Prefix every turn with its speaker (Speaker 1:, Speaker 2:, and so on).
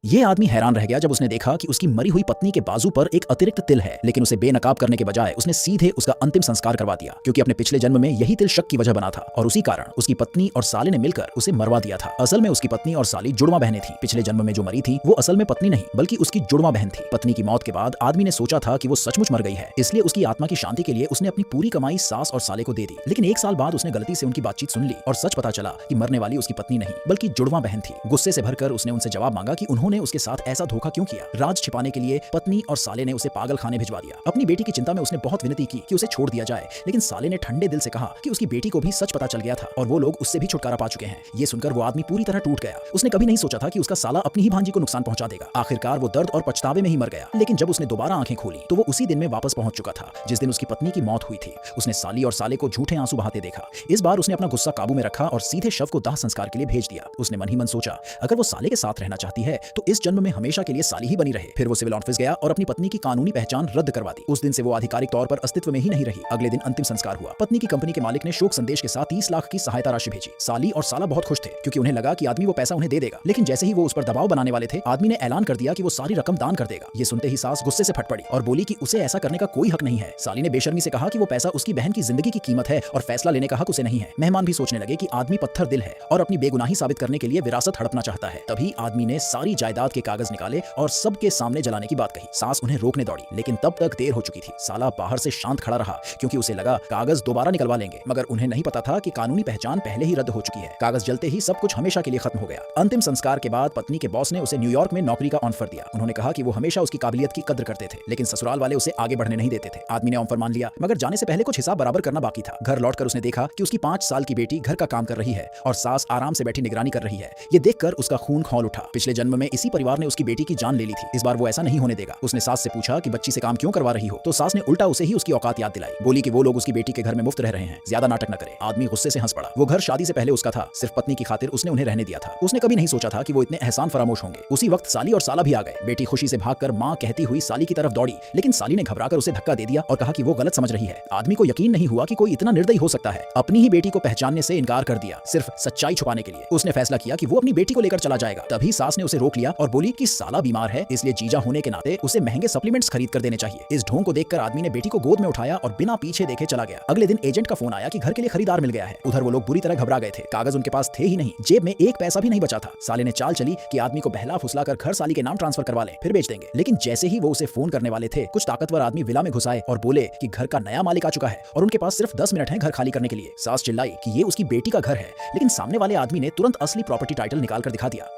Speaker 1: ये आदमी हैरान रह गया जब उसने देखा कि उसकी मरी हुई पत्नी के बाजू पर एक अतिरिक्त तिल है, लेकिन उसे बेनकाब करने के बजाय उसने सीधे उसका अंतिम संस्कार करवा दिया, क्योंकि अपने पिछले जन्म में यही तिल शक की वजह बना था और उसी कारण उसकी पत्नी और साले ने मिलकर उसे मरवा दिया था। असल में उसकी पत्नी और साली जुड़वा बहनें थी। पिछले जन्म में जो मरी थी वो असल में पत्नी नहीं बल्कि उसकी जुड़वा बहन थी। पत्नी की मौत के बाद आदमी ने सोचा था कि वो सचमुच मर गई है, इसलिए उसकी आत्मा की शांति के लिए उसने अपनी पूरी कमाई सास और साले को दे दी। लेकिन एक साल बाद उसने गलती से उनकी बातचीत सुन ली और सच पता चला कि मरने वाली उसकी पत्नी नहीं बल्कि जुड़वा बहन थी। गुस्से से भरकर उसने उनसे जवाब मांगा कि उन्होंने उसके साथ ऐसा धोखा क्यों किया। राज छिपाने के लिए पत्नी और साले ने उसे पागल खाने भिजवा दिया। अपनी बेटी की चिंता में उसने बहुत विनती की कि उसे छोड़ दिया जाए, लेकिन साले ने ठंडे दिल से कहा कि उसकी बेटी को भी सच पता चल गया था और वो लोग उससे भी छुटकारा पा चुके हैं। ये सुनकर वो आदमी पूरी तरह टूट गया। उसने कभी नहीं सोचा था कि उसका साला अपनी ही भांजी को नुकसान पहुंचा देगा। आखिरकार वो दर्द और पछतावे में ही मर गया। लेकिन जब उसने दोबारा आंखें खोली तो वो उसी दिन में वापस पहुंच चुका था जिस दिन उसकी पत्नी की मौत हुई थी। उसने साली और साले को झूठे आंसू बहाते देखा। इस बार उसने अपना गुस्सा काबू में रखा और सीधे शव को दाह संस्कार के लिए भेज दिया। उसने मन ही मन सोचा, अगर वो साले के साथ रहना चाहती है तो इस जन्म में हमेशा के लिए साली ही बनी रहे। फिर वो सिविल ऑफिस गया और अपनी पत्नी की कानूनी पहचान रद्द करवा दी। उस दिन से वो आधिकारिक तौर पर अस्तित्व में ही नहीं रही। अगले दिन अंतिम संस्कार हुआ। पत्नी की कंपनी के मालिक ने शोक संदेश के साथ 30 लाख की सहायता राशि भेजी। साली और साला बहुत खुश थे क्योंकि उन्हें लगा कि आदमी वो पैसा उन्हें दे देगा। लेकिन जैसे ही वो उस पर दबाव बनाने वाले थे, आदमी ने ऐलान कर दिया कि वो सारी रकम दान कर देगा। ये सुनते ही सास गुस्से से फट पड़ी और बोली कि उसे ऐसा करने का कोई हक नहीं है। साली ने बेशर्मी से कहा कि वो पैसा उसकी बहन की जिंदगी की कीमत है और फैसला लेने का हक उसे नहीं है। मेहमान भी सोचने लगे कि आदमी पत्थर दिल है और अपनी बेगुनाही साबित करने के लिए विरासत हड़पना चाहता है। तभी आदमी ने सारी जायदाद के कागज निकाले और सबके सामने जलाने की बात कही। सास उन्हें रोकने दौड़ी, लेकिन तब तक देर हो चुकी थी। साला बाहर से शांत खड़ा रहा क्योंकि उसे लगा कागज दोबारा निकलवा लेंगे, मगर उन्हें नहीं पता था कि कानूनी पहचान पहले ही रद्द हो चुकी है। कागज जलते ही सब कुछ हमेशा के लिए खत्म हो गया। अंतिम संस्कार के बाद पत्नी के बॉस ने उसे न्यूयॉर्क में नौकरी का ऑफर दिया। उन्होंने कहा कि वो हमेशा उसकी काबिलियत की कद्र करते थे, लेकिन ससुराल वाले उसे आगे बढ़ने नहीं देते थे। आदमी ने ऑफर मान लिया, मगर जाने से पहले कुछ हिसाब बराबर करना बाकी था। घर लौटकर उसने देखा कि उसकी 5 साल की बेटी घर का काम कर रही है और सास आराम से बैठी निगरानी कर रही है। ये देखकर उसका खून खौल उठा। पिछले जन्म में इसी परिवार ने उसकी बेटी की जान ले ली थी। इस बार वो ऐसा नहीं होने देगा। उसने सास से पूछा कि बच्ची से काम क्यों करवा रही हो, तो सास ने उल्टा उसे ही उसकी औकात याद दिलाई। बोली कि वो लोग उसकी बेटी के घर में मुफ्त रह रहे हैं, ज्यादा नाटक न करे। आदमी गुस्से से हंस पड़ा। वो घर शादी से पहले उसका था, सिर्फ पत्नी की खातिर उसने उन्हें रहने दिया था। उसने कभी नहीं सोचा था कि वो इतने एहसान फरामोश होंगे। उसी वक्त साली और साला भी आ गए। बेटी खुशी से भागकर मां कहती हुई साली की तरफ दौड़ी, लेकिन साली ने घबराकर उसे धक्का दे दिया और कहा कि वो गलत समझ रही है। आदमी को यकीन नहीं हुआ कि कोई इतना निर्दयी हो सकता है। अपनी ही बेटी को पहचानने से इनकार कर दिया, सिर्फ सच्चाई छुपाने के लिए। उसने फैसला किया कि वो अपनी बेटी को लेकर चला जाएगा। तभी सास ने उसे रोक लिया और बोली कि साला बीमार है, इसलिए जीजा होने के नाते उसे महंगे सप्लीमेंट्स खरीद कर देने चाहिए। इस ढोंग को देखकर आदमी ने बेटी को गोद में उठाया और बिना पीछे देखे चला गया। अगले दिन एजेंट का फोन आया कि घर के लिए खरीदार मिल गया है। उधर वो लोग बुरी तरह घबरा गए थे। कागज उनके पास थे ही नहीं, जेब में एक पैसा भी नहीं बचा था। साले ने चाल चली कि आदमी को बहला फुसला कर घर साली के नाम ट्रांसफर करवा ले, फिर बेच देंगे। लेकिन जैसे ही वो उसे फोन करने वाले थे, कुछ ताकतवर आदमी विला में घुस आए और बोले कि घर का नया मालिक आ चुका है और उनके पास सिर्फ 10 मिनट है घर खाली करने के लिए। सास चिल्लाई कि ये उसकी बेटी का घर है, लेकिन सामने वाले आदमी ने तुरंत असली प्रॉपर्टी टाइटल निकाल कर दिखा दिया।